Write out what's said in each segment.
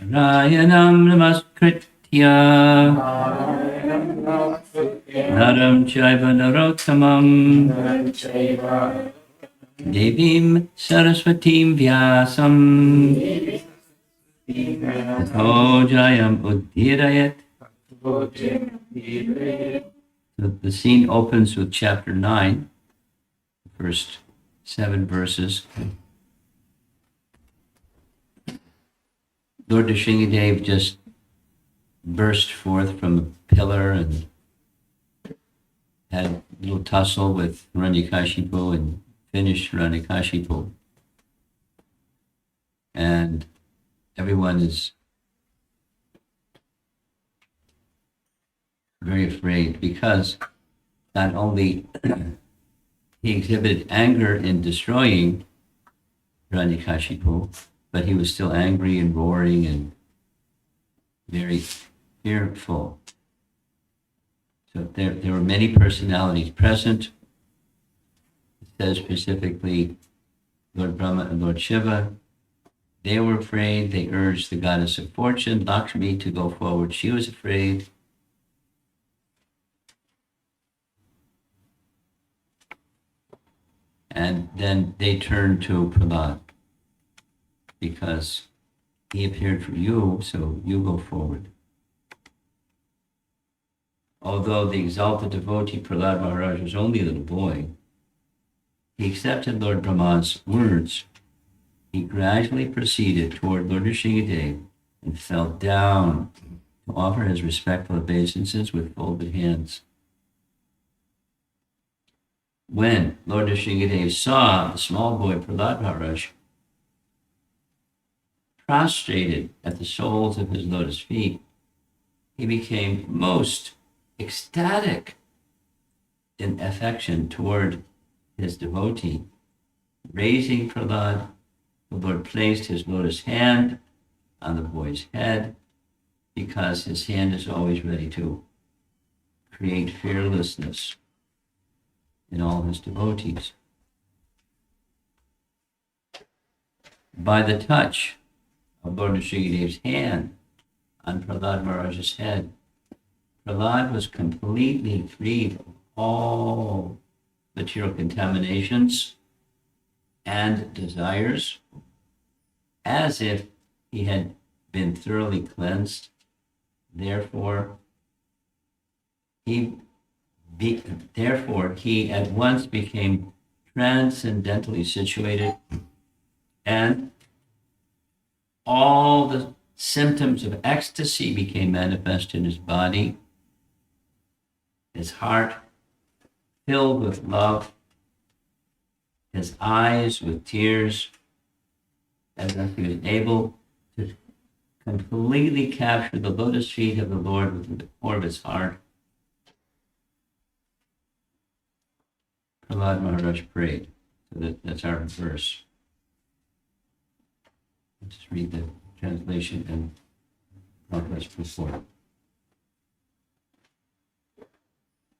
Narayanam namaskritya naram chaiva narottamam devim saraswatim vyasam tato jayam udhirayat. The scene opens with chapter 9, the first 7 verses. Lord Nrsimhadev just burst forth from a pillar and had a little tussle with Hiranyakashipu and finished Hiranyakashipu. And everyone is very afraid because not only he exhibited anger in destroying Hiranyakashipu, but he was still angry and roaring and very fearful. So there were many personalities present. It says specifically Lord Brahma and Lord Shiva. They were afraid. They urged the goddess of fortune, Lakshmi, to go forward. She was afraid. And then they turned to Prahlada because he appeared for you, so you go forward. Although the exalted devotee Prahlada Maharaj was only a little boy, he accepted Lord Brahma's words. He gradually proceeded toward Lord Nrsimhadev and fell down to offer his respectful obeisances with folded hands. When Lord Nrsimhadev saw the small boy Prahlada Maharaj prostrated at the soles of his lotus feet, he became most ecstatic in affection toward his devotee. Raising Prahlada, the Lord placed his lotus hand on the boy's head because his hand is always ready to create fearlessness in all his devotees. By the touch of Lord Nrsimhadev's hand on Prahlada Maharaj's head, Prahlada was completely freed of all material contaminations and desires, as if he had been thoroughly cleansed. Therefore, he at once became transcendently situated, and all the symptoms of ecstasy became manifest in his body. His heart filled with love, his eyes with tears, as if he was able to completely capture the lotus feet of the Lord with the core of his heart. Prahlada Maharaj prayed. So that's our verse. Let's just read the translation and Prabhupada's purport.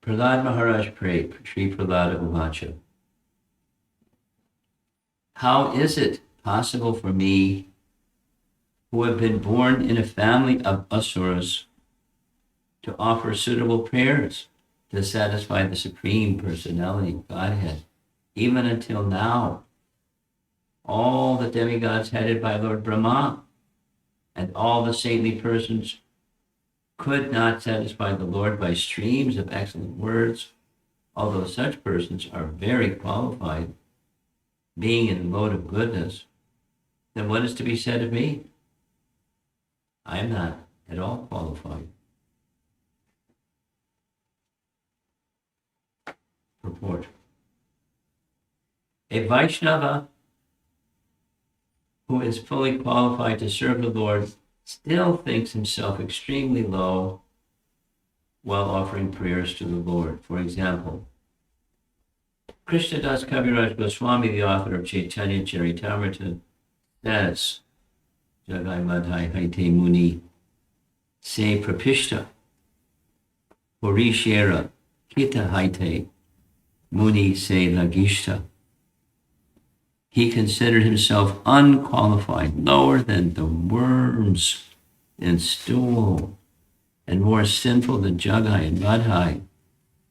Prahlada Maharaj prayed, Sri Prahlada Uvacha. How is it possible for me, who have been born in a family of asuras, to offer suitable prayers to satisfy the Supreme Personality of Godhead? Even until now, all the demigods headed by Lord Brahma and all the saintly persons could not satisfy the Lord by streams of excellent words, although such persons are very qualified, being in the mode of goodness. Then what is to be said of me? I am not at all qualified. Purport. A Vaishnava who is fully qualified to serve the Lord still thinks himself extremely low while offering prayers to the Lord. For example, Krishnadas Kaviraj Goswami, the author of Chaitanya Charitamrita, says, Jagai Madhai Haite Muni Se Prapishta Purishera Kita Haite Muni Se Lagishta. He considered himself unqualified, lower than the worms in stool, and more sinful than Jagai and Madhai.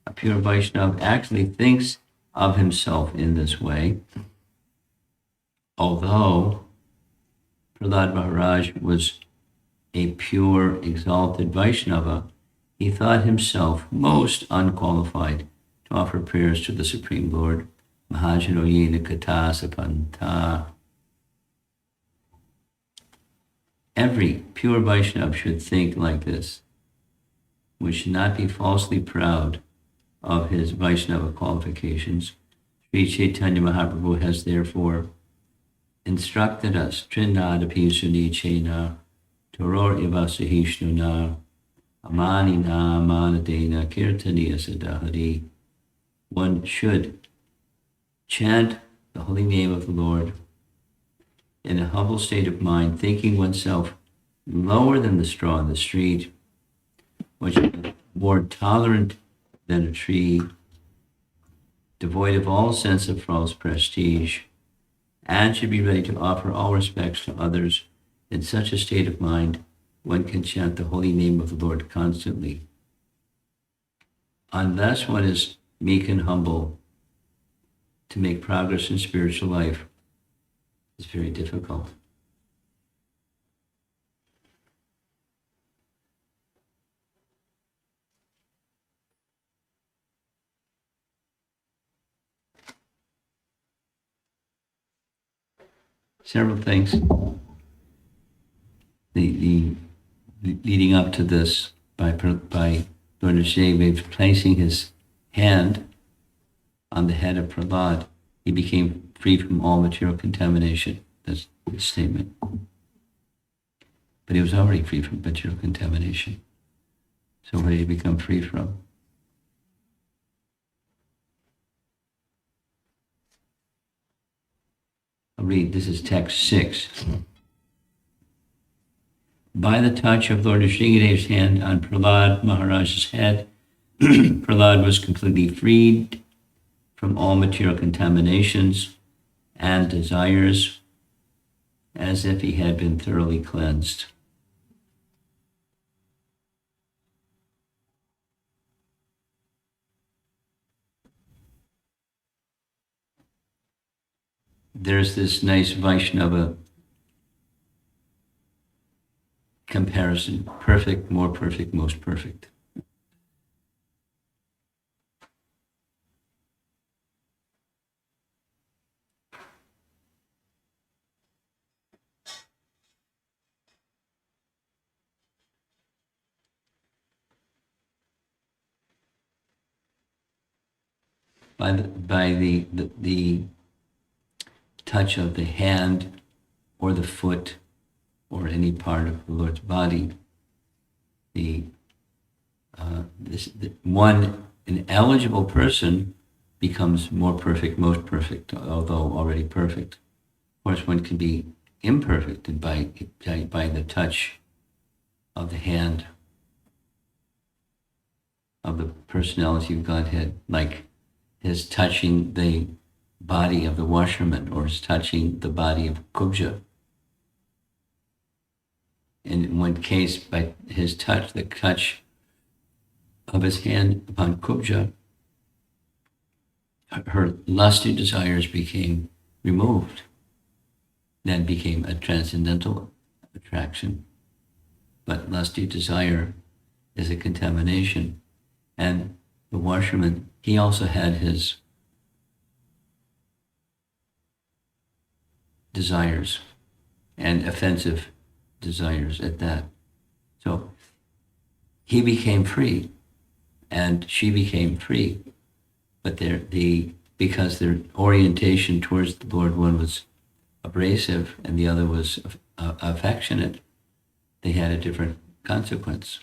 A pure Vaishnava actually thinks of himself in this way, although Prahlad Maharaj was a pure, exalted Vaishnava. He thought himself most unqualified to offer prayers to the Supreme Lord. Mahajano yena kata sapanta. Every pure Vaishnava should think like this. We should not be falsely proud of his Vaishnava qualifications. Sri Chaitanya Mahaprabhu has therefore instructed us, Trinadapi Sunichena, Toror Ivasahishnuna, Amanina Manadena Kirtaniya Sadahari. One should chant the holy name of the Lord in a humble state of mind, thinking oneself lower than the straw in the street, which is more tolerant than a tree, devoid of all sense of false prestige, and should be ready to offer all respects to others. In such a state of mind, one can chant the holy name of the Lord constantly. Unless one is meek and humble, to make progress in spiritual life is very difficult. Several things. The leading up to this by Lord Nrsimhadev placing his hand on the head of Prahlad, he became free from all material contamination. That's the statement. But he was already free from material contamination. So what did he become free from? I'll read. This is text 6. By the touch of Lord Nrsimhadev's hand on Prahlad Maharaj's head, Prahlad was completely freed from all material contaminations and desires, as if he had been thoroughly cleansed. There's this nice Vaishnava comparison: perfect, more perfect, most perfect. By the touch of the hand or the foot or any part of the Lord's body, an eligible person becomes more perfect, most perfect, although already perfect. Of course, one can be imperfect by the touch of the hand of the personality of Godhead, like his touching the body of the washerman or his touching the body of Kubja. In one case, by his touch, the touch of his hand upon Kubja, her lusty desires became removed, then became a transcendental attraction. But lusty desire is a contamination. And the washerman, he also had his desires and offensive desires at that. So he became free and she became free. But because their orientation towards the Lord, one was abrasive and the other was affectionate, they had a different consequence.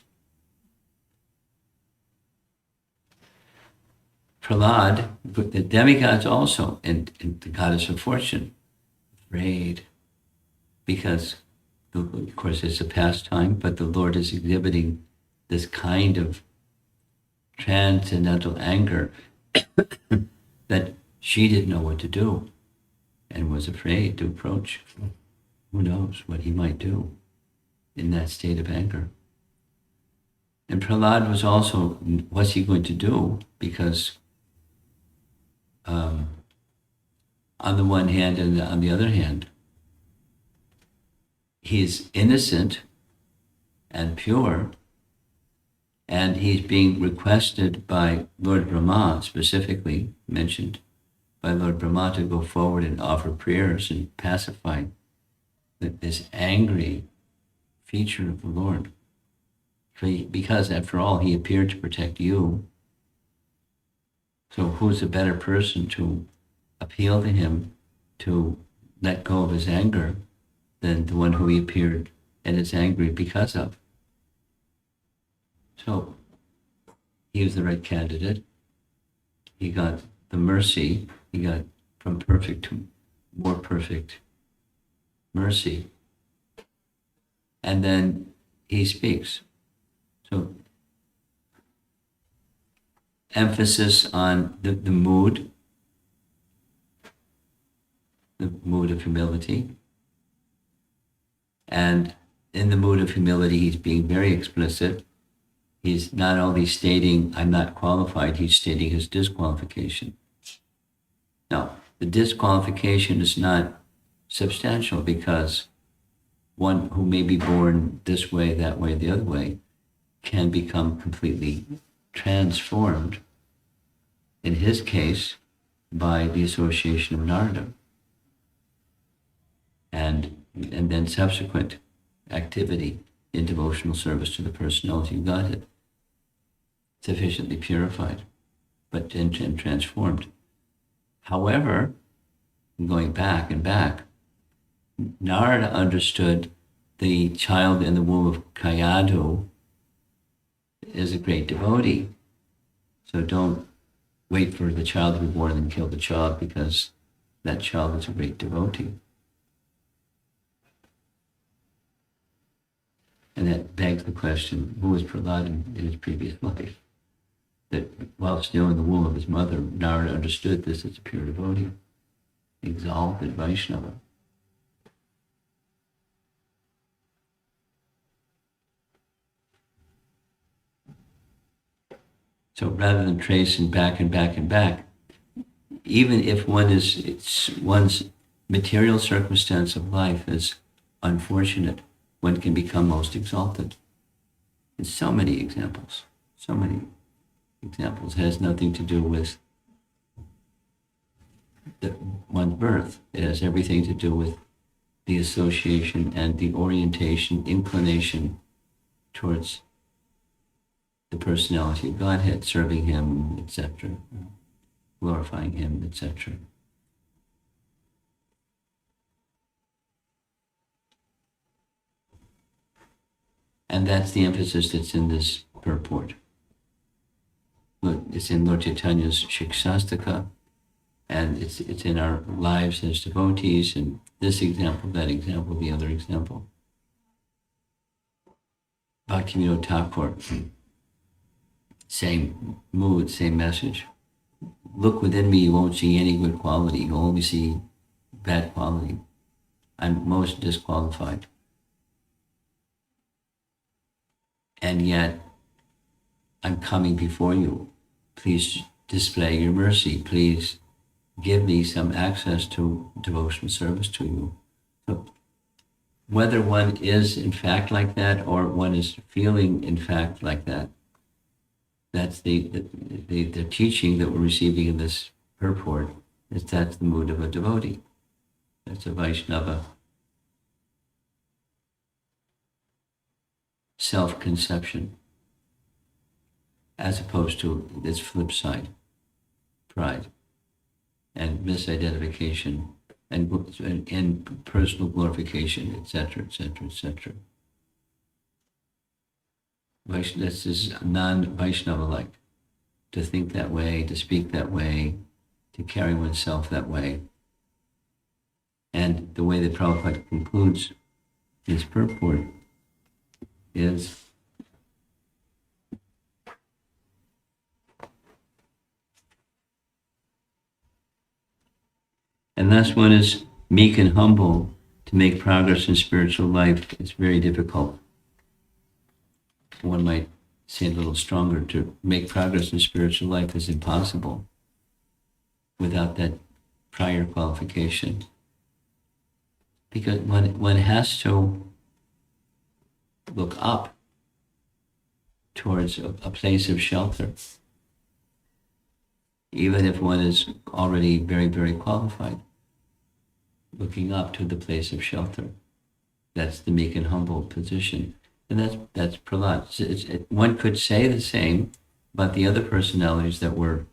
Prahlad, the demigods also, and the goddess of fortune, afraid, because, of course, it's a pastime, but the Lord is exhibiting this kind of transcendental anger that she didn't know what to do. and was afraid to approach. Who knows what he might do in that state of anger. And Prahlada was also, what's he going to do? Because on the one hand and on the other hand, he's innocent and pure, and he's being requested by Lord Brahma, specifically mentioned by Lord Brahma, to go forward and offer prayers and pacify this angry feature of the Lord. Because after all, he appeared to protect you. So who's a better person to appeal to him to let go of his anger than the one who he appeared and is angry because of? So he was the right candidate. He got the mercy. He got from perfect to more perfect mercy. And then he speaks. So emphasis on the mood of humility. And in the mood of humility, he's being very explicit. He's not only stating, I'm not qualified, he's stating his disqualification. Now, the disqualification is not substantial because one who may be born this way, that way, the other way, can become completely transformed, in his case, by the association of Narada. And then subsequent activity in devotional service to the personality of Godhead, sufficiently purified, but and transformed. However, going back and back, Narada understood the child in the womb of Kayadu is a great devotee. So don't wait for the child to be born and kill the child, because that child is a great devotee. And that begs the question, who was Prahlada in his previous life? That while still in the womb of his mother, Narada understood this as a pure devotee, exalted Vaishnava. So rather than tracing back and back and back, even if one's material circumstance of life is unfortunate, one can become most exalted. And so many examples. It has nothing to do with one's birth. It has everything to do with the association and the orientation, inclination towards the personality of Godhead, serving him, etc., glorifying him, etc. And that's the emphasis that's in this purport. Look, it's in Lord Chaitanya's Shikshastaka, and it's in our lives as devotees, and this example, that example, the other example. Bhaktivinoda Thakur, same mood, same message. Look within me, you won't see any good quality, you'll only see bad quality. I'm most disqualified. And yet, I'm coming before you. Please display your mercy. Please give me some access to devotional service to you. So whether one is in fact like that or one is feeling in fact like that, that's the teaching that we're receiving in this purport, is that's the mood of a devotee. That's a Vaishnava self-conception, as opposed to this flip side, pride and misidentification and personal glorification, etc., etc., etc. This is non-Vaishnava-like, to think that way, to speak that way, to carry oneself that way. And the way that Prabhupada concludes his purport is Unless one is meek and humble to make progress in spiritual life, it's very difficult. One might say a little stronger, to make progress in spiritual life is impossible without that prior qualification. Because one has to look up towards a place of shelter, even if one is already very, very qualified. Looking up to the place of shelter. That's the meek and humble position. And that's Prahlada. One could say the same about the other personalities that were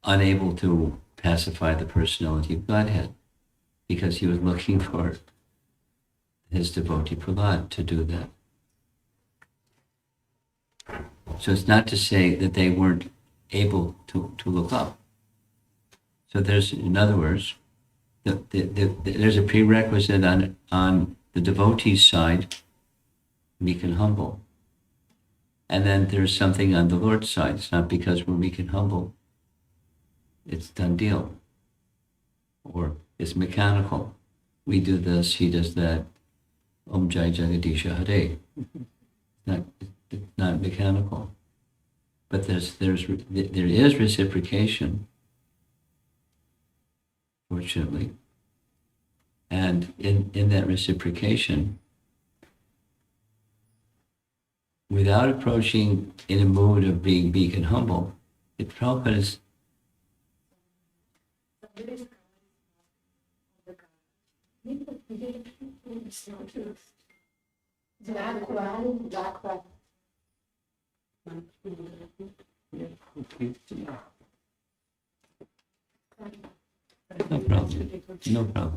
unable to pacify the personality of Godhead, because he was looking for his devotee Prahlada to do that. So it's not to say that they weren't able to look up. So there's, in other words, there's a prerequisite on the devotee's side, meek and humble. And then there's something on the Lord's side. It's not because we're meek and humble. It's done deal. Or it's mechanical. We do this, he does that. Om Jai Jagadisha Hare. It's not mechanical. But there is reciprocation, fortunately. And in that reciprocation, without approaching in a mood of being meek and humble, Prabhupada is no problem. No problem.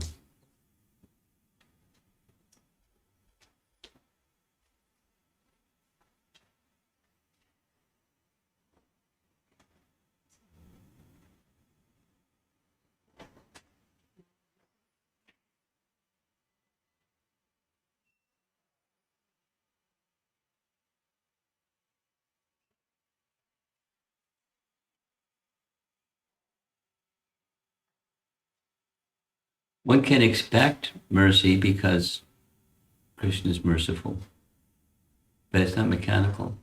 One can expect mercy because Krishna is merciful, but it's not mechanical.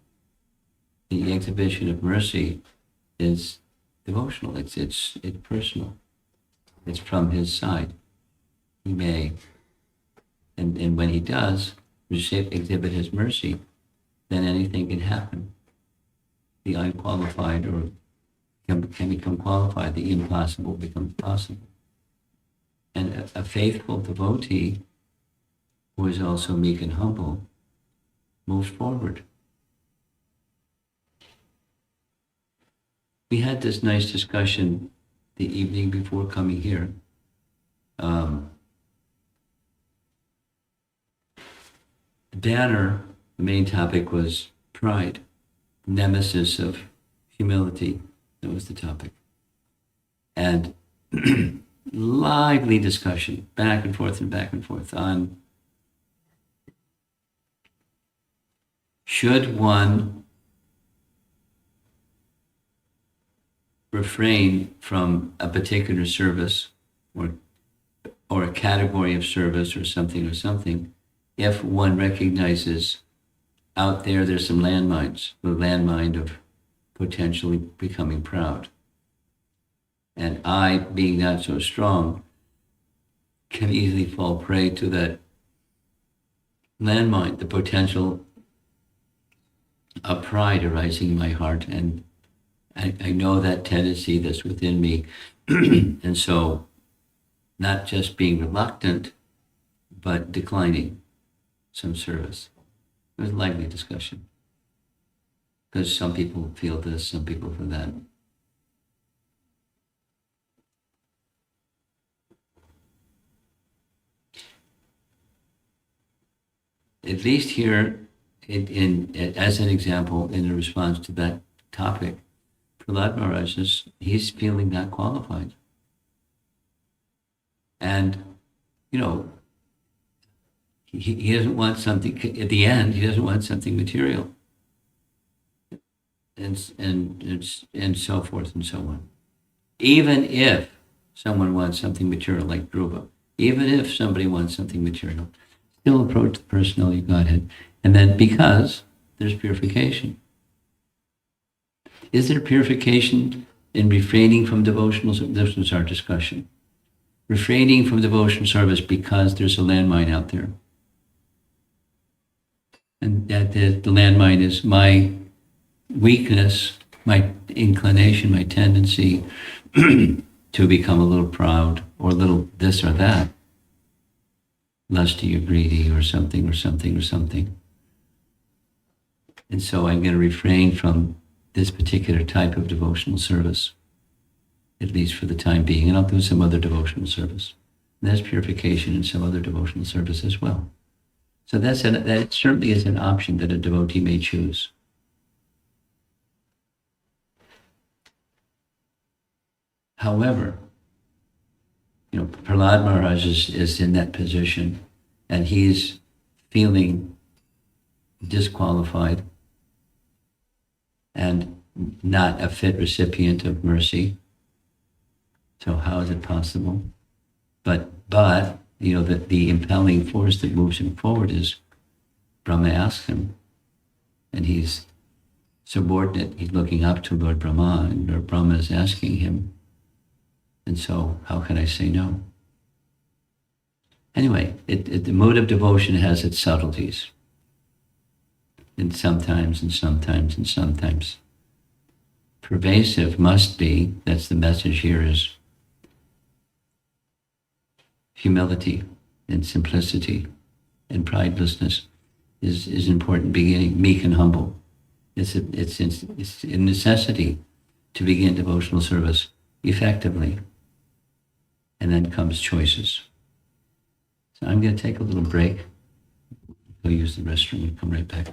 The exhibition of mercy is devotional. It's personal. It's from his side. He may, and when he does exhibit his mercy, then anything can happen. The unqualified or can become qualified. The impossible becomes possible. And a faithful devotee, who is also meek and humble, moves forward. We had this nice discussion the evening before coming here. The banner, the main topic was pride, nemesis of humility. That was the topic. And lively discussion, back and forth on should one refrain from a particular service or a category of service or something if one recognizes out there's some landmines, the landmine of potentially becoming proud. And I, being not so strong, can easily fall prey to that landmine, the potential of pride arising in my heart. And I know that tendency that's within me. And so not just being reluctant, but declining some service. It was a lively discussion. Because some people feel this, some people feel that. At least here, as an example, in the response to that topic, Prahlada Maharaj he's feeling not qualified. And, he doesn't want something, at the end, he doesn't want something material. And so forth and so on. Even if someone wants something material like Dhruva, even if somebody wants something material, still approach the personality of Godhead. And then because there's purification. Is there purification in refraining from devotional service? This was our discussion. Refraining from devotional service because there's a landmine out there. And that the landmine is my weakness, my inclination, my tendency to become a little proud or a little this or that, lusty or greedy or something or something or something. And so I'm going to refrain from this particular type of devotional service, at least for the time being, and I'll do some other devotional service. And there's purification in some other devotional service as well. So that certainly is an option that a devotee may choose. However, Prahlada Maharaj is in that position, and he's feeling disqualified and not a fit recipient of mercy. So how is it possible? But the impelling force that moves him forward is Brahma asks him, and he's subordinate. He's looking up to Lord Brahma, and Lord Brahma is asking him. And so how can I say no? Anyway, the mode of devotion has its subtleties. And sometimes. Pervasive must be, that's the message here, is humility and simplicity and pridelessness is important beginning, meek and humble. It's a necessity to begin devotional service effectively. And then comes choices. So I'm going to take a little break, go use the restroom and come right back.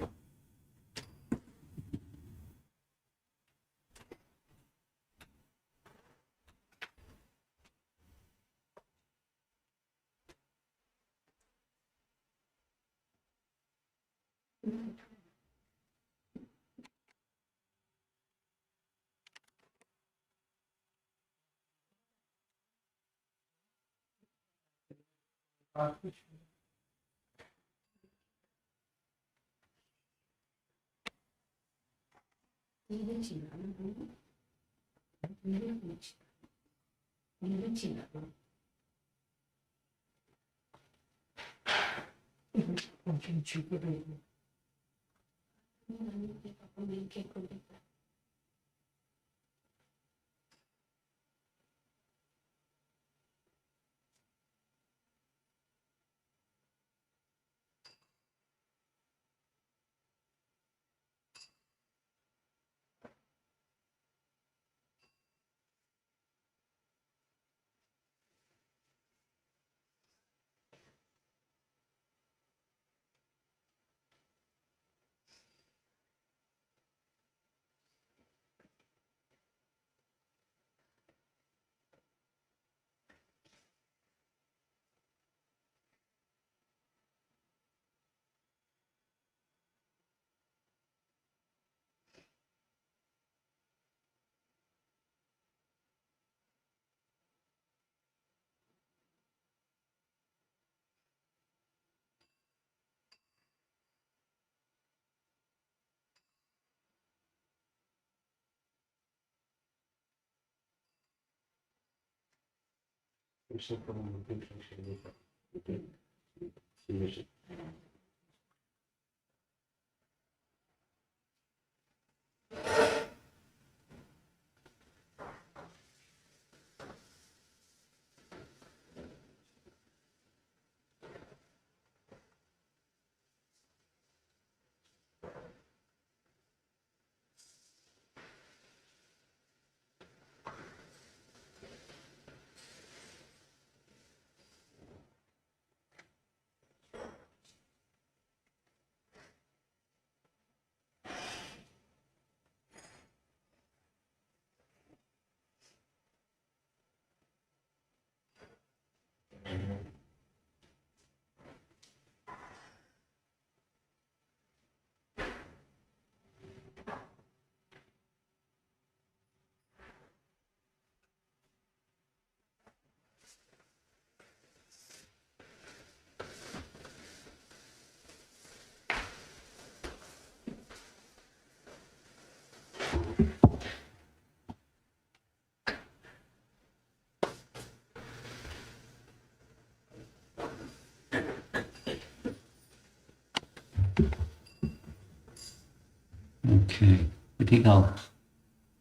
Okay. I think I'll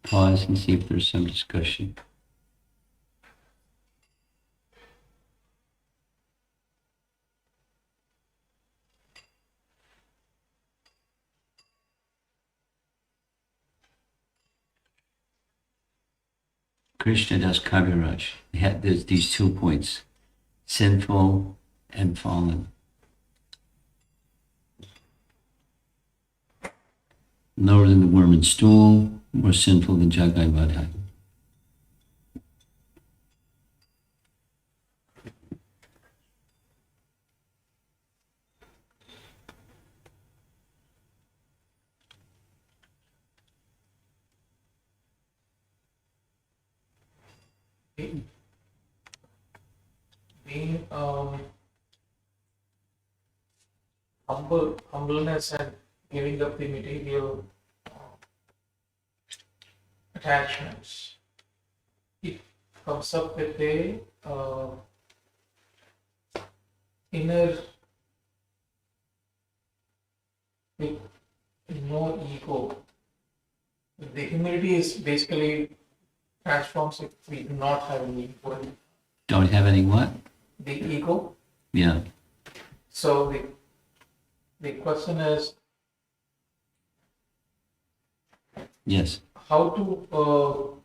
pause and see if there's some discussion. Krishna Das Kaviraj. There's these 2 points, sinful and fallen. Lower than the worm and stool, more sinful than Jagai Vadhai. Being humbleness and giving up the material attachments, it comes up with a inner, with no ego. The humility is basically transforms if we do not have any ego. Don't have any what? The ego. Yeah. So the question is, Yes. how to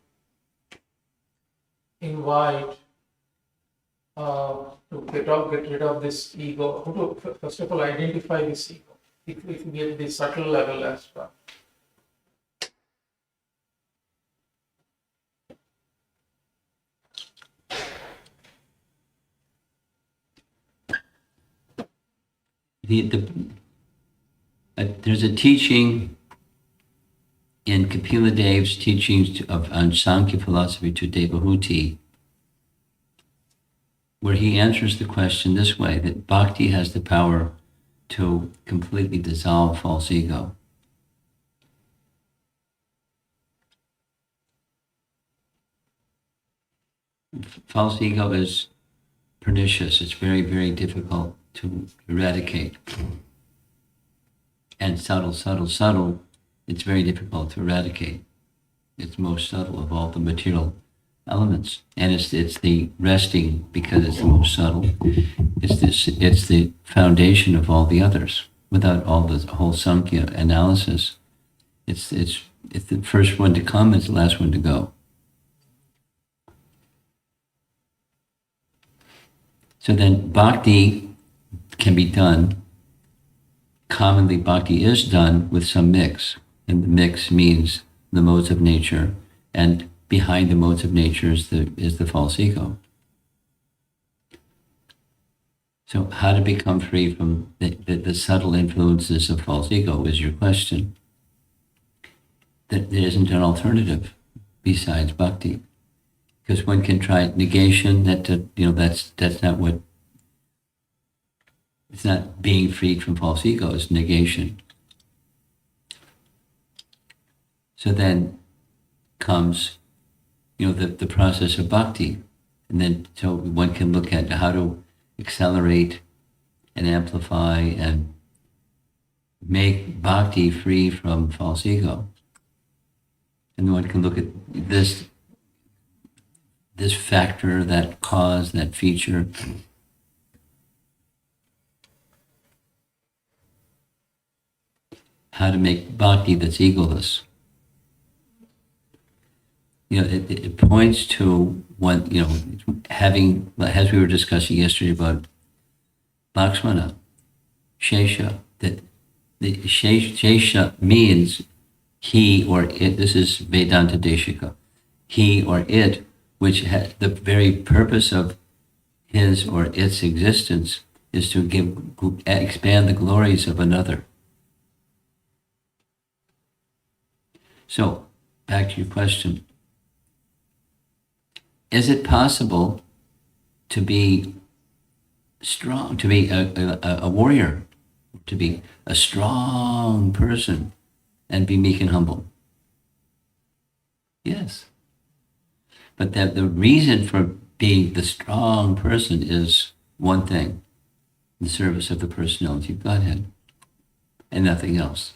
invite to get rid of this ego. How to first of all identify this ego. If we get the subtle level as well. There's a teaching in Kapila Dev's teachings on Sankhya philosophy to Devotee, where he answers the question this way, that bhakti has the power to completely dissolve false ego. False ego is pernicious. It's very, very difficult to eradicate. And subtle, it's very difficult to eradicate. It's most subtle of all the material elements. And it's the resting, because it's the most subtle. It's the foundation of all the others. Without all the whole Sankhya analysis, it's the first one to come, it's the last one to go. So then bhakti can be done. Commonly bhakti is done with some mix. And the mix means the modes of nature. And behind the modes of nature is the false ego. So how to become free from the subtle influences of false ego is your question. There isn't an alternative besides bhakti. Because one can try negation, that's not what, it's not being freed from false ego, it's negation. So then comes, the process of bhakti. And then so one can look at how to accelerate and amplify and make bhakti free from false ego. And one can look at this factor, that cause, that feature. How to make bhakti that's egoless. It points to one, having, as we were discussing yesterday about Lakshmana, Shesha, that the Shesha means he or it, this is Vedanta Deshika, he or it, which has the very purpose of his or its existence is to expand the glories of another. So, back to your question. Is it possible to be strong, to be a warrior, to be a strong person and be meek and humble? Yes. But that the reason for being the strong person is one thing, the service of the personality of Godhead. and nothing else.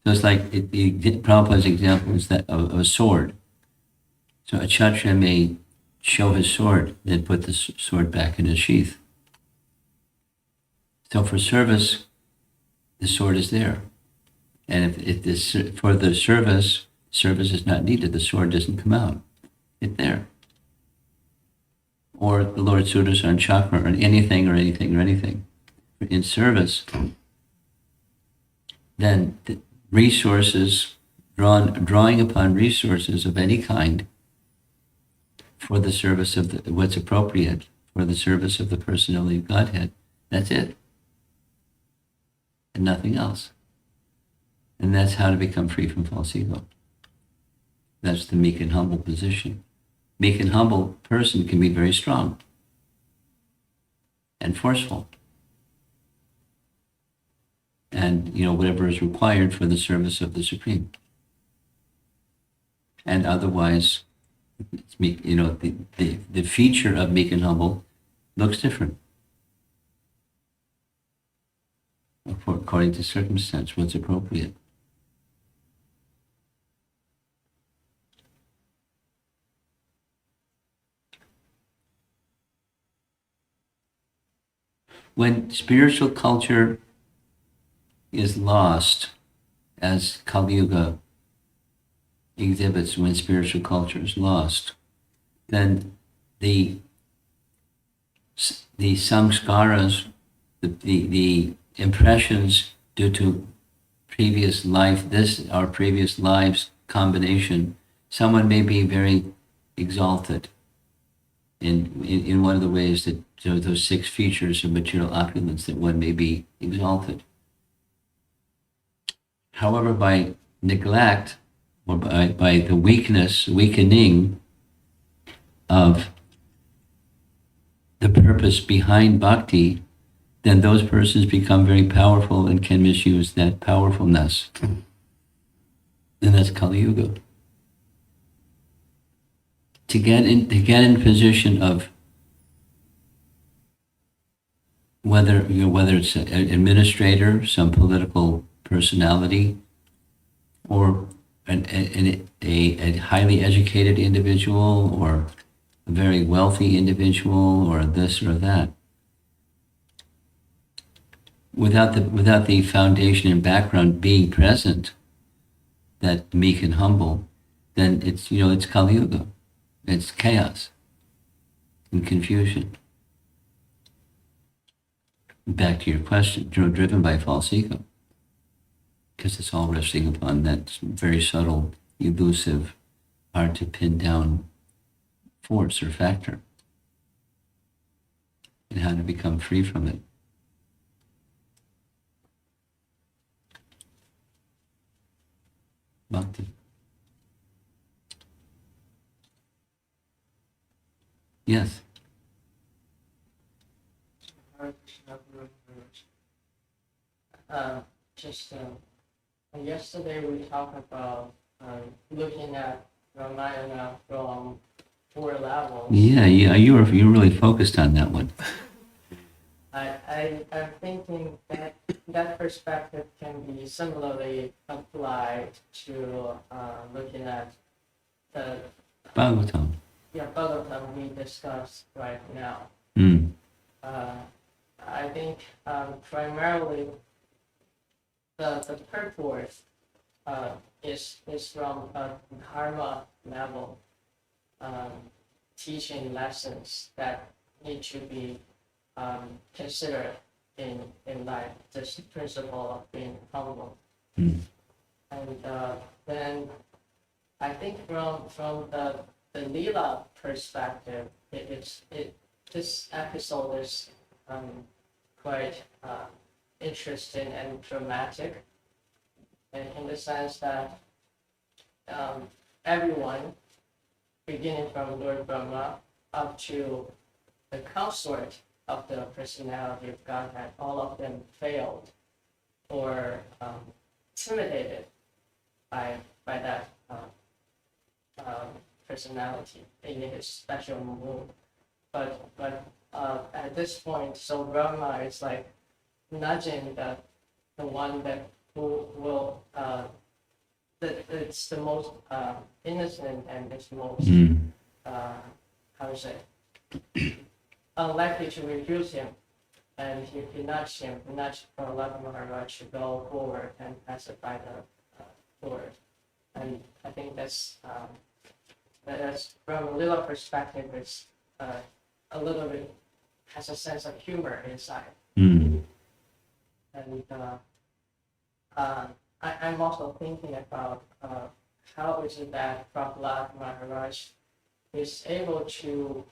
So it's like Prabhupada's example is that of a sword. So a kshatriya may show his sword, then put the sword back in his sheath. So for service, the sword is there. And if this, for the service is not needed, the sword doesn't come out. It's there. Or the Lord Sudarshan Chakra, or anything. In service, then the resources, drawing upon resources of any kind for the service of what's appropriate for the service of the personality of Godhead, that's it. And nothing else. And that's how to become free from false ego. That's the meek and humble position. Meek and humble person can be very strong and forceful. And, whatever is required for the service of the Supreme. And otherwise, it's meek, the feature of meek and humble looks different. According to circumstance, what's appropriate. When spiritual culture is lost, as Kali Yuga exhibits, when spiritual culture is lost, then the samskaras, the impressions due to previous life, our previous lives combination, someone may be very exalted in one of the ways that those 6 features of material opulence, that one may be exalted. However, by neglect or by the weakening of the purpose behind bhakti, then those persons become very powerful and can misuse that powerfulness. And that's Kali Yuga. To get in position of whether it's an administrator, some political personality, or a highly educated individual, or a very wealthy individual, or this or that. Without the foundation and background being present, that meek and humble, then it's Kali Yuga. It's chaos and confusion. Back to your question, driven by false ego. Because it's all resting upon that very subtle, elusive, hard to pin down force or factor. And how to become free from it. Bhakti. Yes. Yesterday we talked about looking at Ramayana from 4 levels. Yeah, you were really focused on that one. I'm thinking that perspective can be similarly applied to looking at the Bhagavatam. Bhagavatam we discussed right now. Mm. I think primarily the purport is from a karma level, teaching lessons that need to be considered in life, this principle of being humble. Mm. And then I think from the Leela perspective, this episode is quite interesting and dramatic, in the sense that everyone, beginning from Lord Brahma up to the consort of the personality of Godhead, all of them failed or intimidated by that personality in his special mood. But at this point, so Brahma is like nudging the the one that who will that it's the most innocent and it's most how to say unlikely to refuse him, and he nudged Prahlada Maharaj to go forward and pacify the Lord. And I think that's from a little perspective, it's a little bit has a sense of humor inside. Mm. And I'm also thinking about how is it that Prahlada Maharaj is able to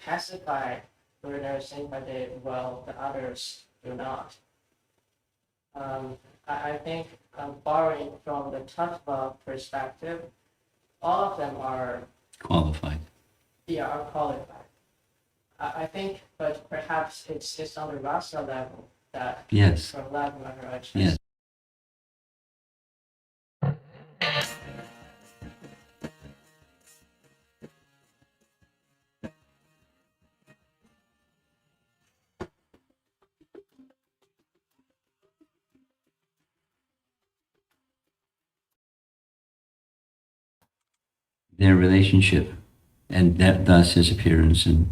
pacify Lord Narasimhadev while the others do not. I think borrowing from the Tattva perspective, all of them are Qualified. are qualified. I think, but perhaps it's on the rasa level that Yes. Prahlada Maharaj Yes. Their relationship, and that thus his appearance, and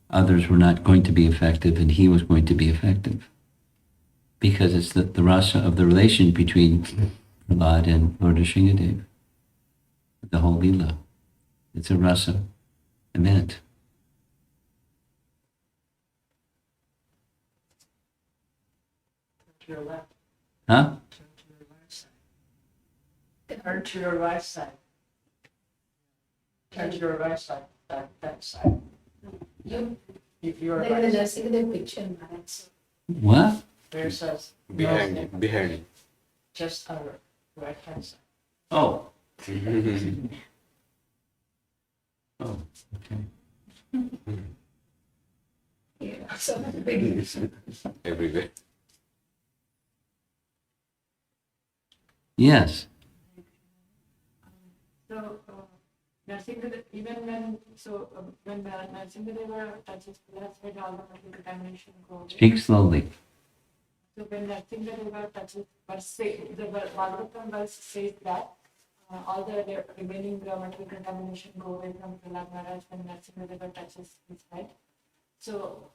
others were not going to be effective, and he was going to be effective because it's the rasa of the relation between Prahlad and Lord Nrsimhadev, the whole lila. It's a rasa event. to your left, Huh? turn to your right side. Turn to your right side. Turn to your right side. That side. You If you're like right the side, nursing the picture, man. What? where it says Behind. just on your right hand side. Oh. Oh, okay. Yeah, so big. Everywhere. Yes. So, Narsingadeva, even when Narsingadeva touches plus with all the material contamination go away. Speak slowly. So when Narsingadeva touches, the Bhagavatam verse says that all the remaining material contamination go away from Prahlad Maharaj when Narsingadeva touches his head. So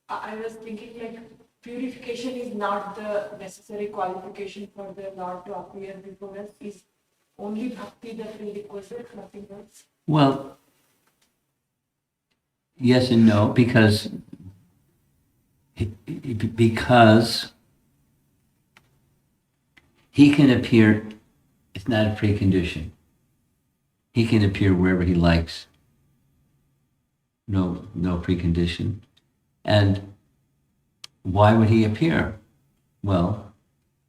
I was thinking like purification is not the necessary qualification for the Lord to appear before us. Is only bhakti the prerequisite, nothing else. Well, yes and no, because he can appear. It's not a precondition. He can appear wherever he likes. No precondition. And why would he appear? Well,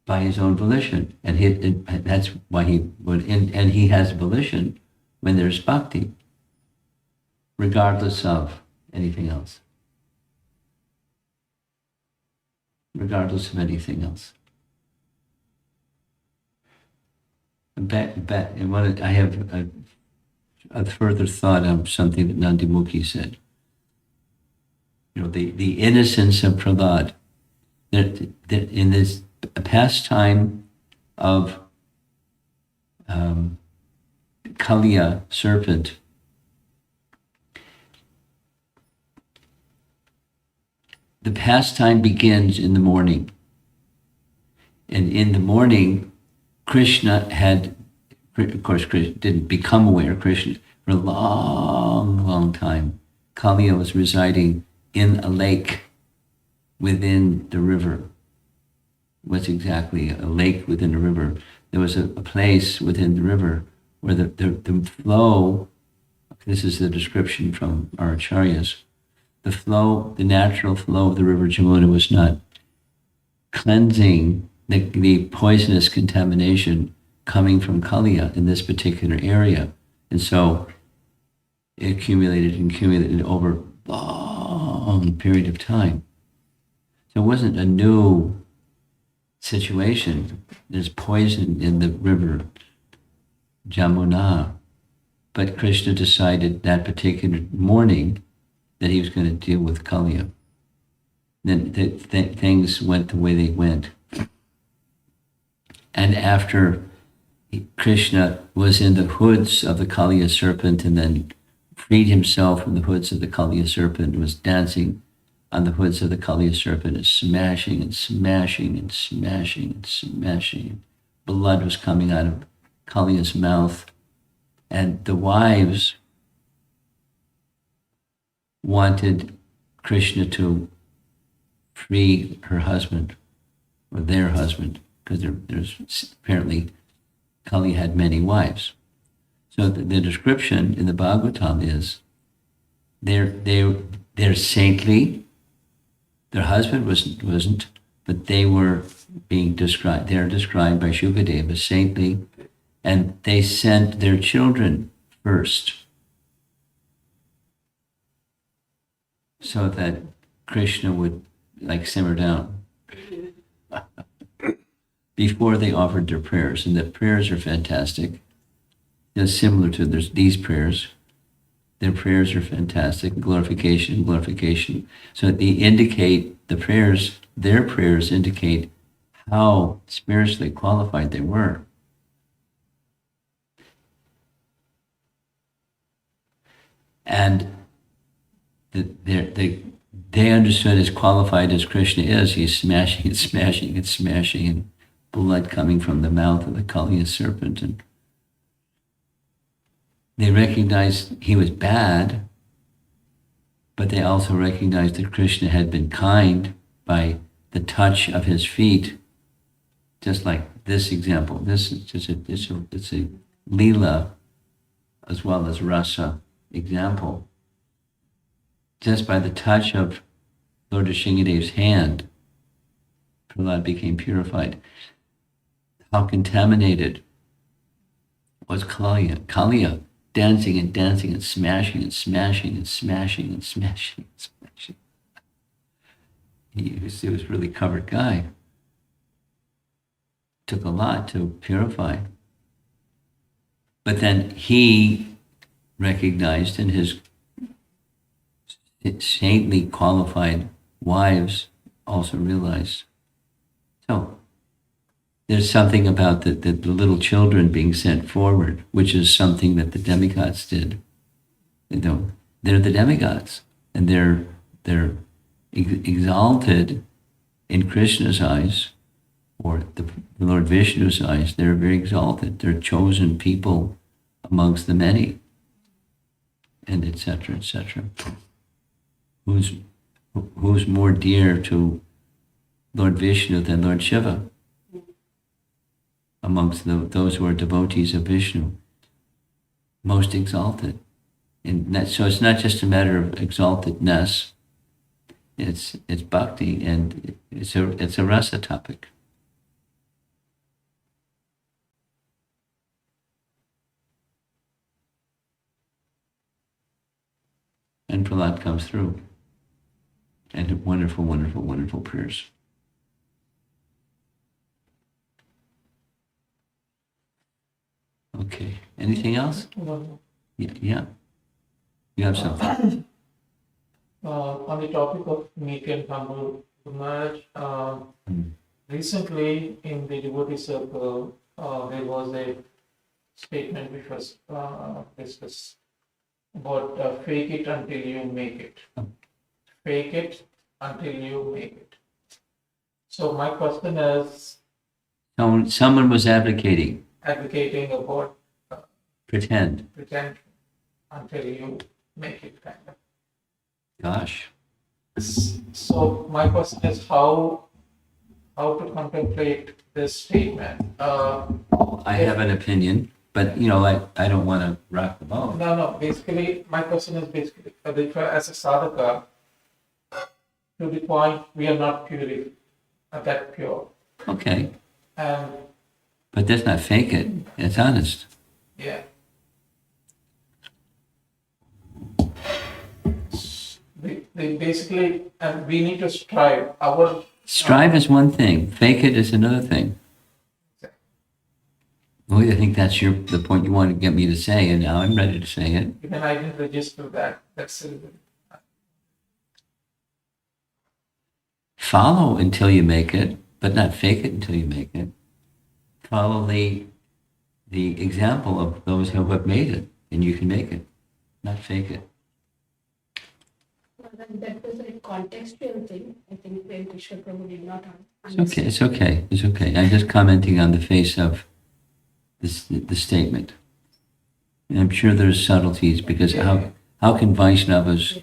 by his own volition, and that's why he would. And he has volition when there's bhakti, regardless of anything else. Regardless of anything else. I have a further thought on something that Nandimukhi said. The innocence of Prahlad. That in this pastime of Kaliya serpent, the pastime begins in the morning. And in the morning, Krishna had, of course, Krishna didn't become aware of Krishna for a long, long time. Kaliya was residing in a lake within the river. What's exactly a lake within a river? There was a place within the river where the flow, this is the description from our acharyas, the natural flow of the river Jamuna was not cleansing the poisonous contamination coming from Kaliya in this particular area. And so it accumulated over a long period of time. So it wasn't a new situation. There's poison in the river Jamuna. But Krishna decided that particular morning that he was going to deal with Kaliya. then things went the way they went. And after Krishna was in the hoods of the Kaliya serpent and then freed himself from the hoods of the Kaliya serpent, was dancing on the hoods of the Kaliya serpent and smashing and smashing and smashing and smashing. Blood was coming out of Kaliya's mouth. And the wives wanted Krishna to free her husband, or their husband, because there's apparently Kali had many wives. So the description in the Bhagavatam is they're saintly. Their husband wasn't, but they were being described. They're described by Shukadeva as saintly, and they sent their children first, so that Krishna would simmer down before they offered their prayers. And the prayers are fantastic. They're similar to these prayers. Their prayers are fantastic. Glorification, glorification. So they indicate their prayers indicate how spiritually qualified they were. And they understood as qualified as Krishna is. He's smashing and smashing and smashing, and blood coming from the mouth of the Kaliya serpent. And they recognized he was bad, but they also recognized that Krishna had been kind by the touch of his feet, just like this example. This is just it's a lila as well as rasa example. Just by the touch of Lord Nrsingadev's hand, Prahlada became purified. How contaminated was Kaliya, dancing and dancing and smashing and smashing and smashing and smashing and smashing. He was a really covered guy. Took a lot to purify. But then he recognized, and his saintly qualified wives also realized. So there's something about the little children being sent forward, which is something that the demigods did. They're the demigods, and they're exalted in Krishna's eyes, or the Lord Vishnu's eyes. They're very exalted. They're chosen people amongst the many, and etc., etc. Who's more dear to Lord Vishnu than Lord Shiva amongst those who are devotees of Vishnu? Most exalted. So it's not just a matter of exaltedness. It's bhakti, and it's a rasa topic. And Prahlada comes through. And wonderful, wonderful, wonderful prayers. Okay. Anything else? No. Yeah. You have something. On the topic of meek and humble, Maharaj, recently in the devotee circle, there was a statement which was discussed about fake it until you make it. Fake it until you make it. So my question is, Someone was advocating about pretend until you make it, kind of. Gosh. So my question is how to contemplate this statement. I have an opinion, but I don't want to rock the boat. No. Basically, my question is as a sadhaka, to the point we are not that pure. Okay. And But that's not fake it. It's honest. yeah. They basically, and we need to strive. Strive is one thing. Fake it is another thing. Well, I think that's the point you wanted to get me to say, and now I'm ready to say it. Even I didn't register that. That's follow until you make it, but not fake it until you make it. Follow the example of those who have made it, and you can make it, not fake it. Well, then that was a contextual thing. I think Krishna Prabhu did not It's okay. It's okay. It's okay. I'm just commenting on the face of this, the statement. And I'm sure there's subtleties, because how can Vaishnavas,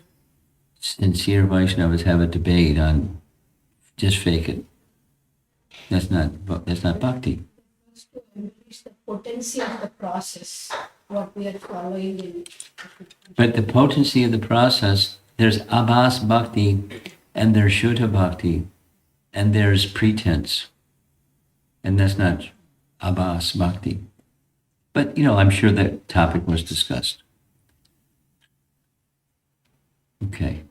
sincere Vaishnavas, have a debate on just fake it? That's not bhakti. To embrace the potency of the process, what we are following in. But the potency of the process, there's abhas bhakti, and there's shuddha bhakti, and there's pretense. And that's not abhas bhakti. But, I'm sure that topic was discussed. Okay.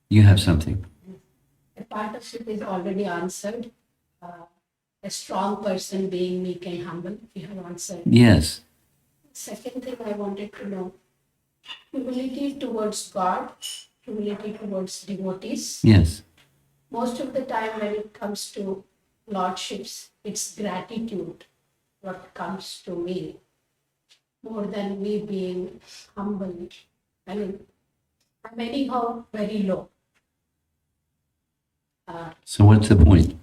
You have something. A part of it is already answered. A strong person being meek and humble, you have answered. Yes. Second thing I wanted to know, humility towards God, humility towards devotees. Yes. Most of the time when it comes to lordships, it's gratitude what comes to me, more than me being humble. I mean, I'm anyhow very low. So what's the point?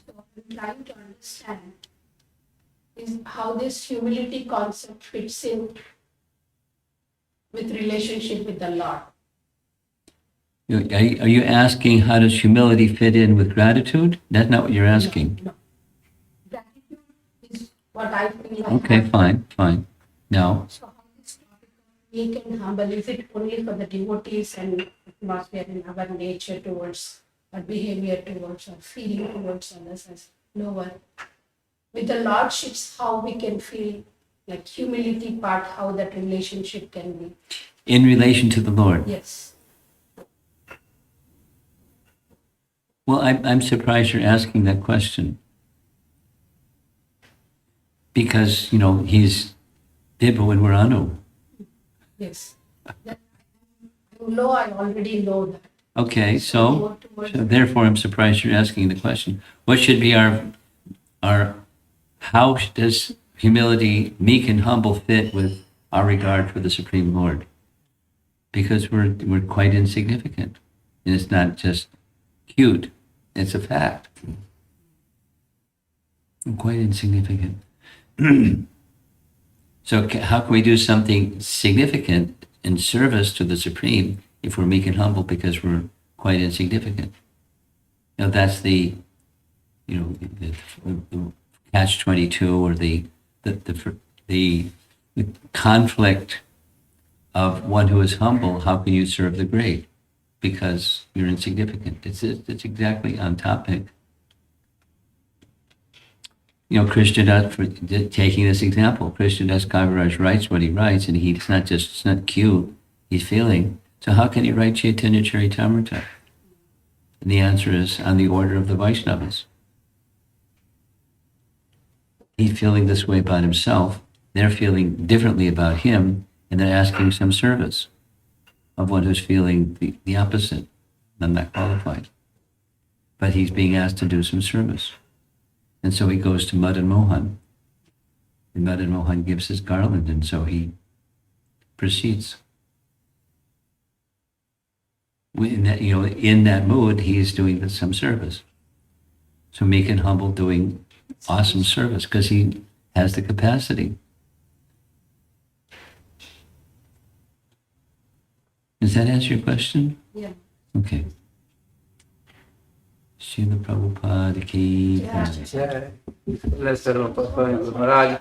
So I'm trying to understand is how this humility concept fits in with relationship with the Lord. Are you asking how does humility fit in with gratitude? That's not what you're asking. No. Gratitude is what I feel I Okay, have. fine. Now, So how this topic of meek and humble, is it only for the devotees and it must be in our nature towards our behavior towards our feeling towards others as lower? With the lordships, how we can feel like humility part, how that relationship can be. in relation to the Lord. Yes. Well, I'm surprised you're asking that question. Because, he's Vibhu and we're Anu. Yes. That, I know I already know that. Okay, so more towards therefore I'm surprised you're asking the question. What should be our how does humility, meek and humble, fit with our regard for the Supreme Lord? Because we're quite insignificant. And it's not just cute, it's a fact. We're quite insignificant. So how can we do something significant in service to the Supreme if we're meek and humble because we're quite insignificant? That's the catch-22, or the conflict of one who is humble. How can you serve the great? Because you're insignificant. It's exactly on topic. Krishnadas, for taking this example, Krishnadas Kaviraj writes what he writes, and it's not cute, he's feeling. So how can he write Chaitanya Charitamrita? And the answer is on the order of the Vaishnavas. He's feeling this way about himself, they're feeling differently about him, and they're asking some service of one who's feeling the opposite. I'm not qualified. But he's being asked to do some service. And so he goes to Madan Mohan. And Madan Mohan gives his garland, and so he proceeds. In that mood, he is doing some service. So meek and humble, doing awesome service because he has the capacity. Does that answer your question? Yeah. Okay. Srila Prabhupada ki Yeah. jai. Jai. Bless Sarva Prabhupada Maharaj.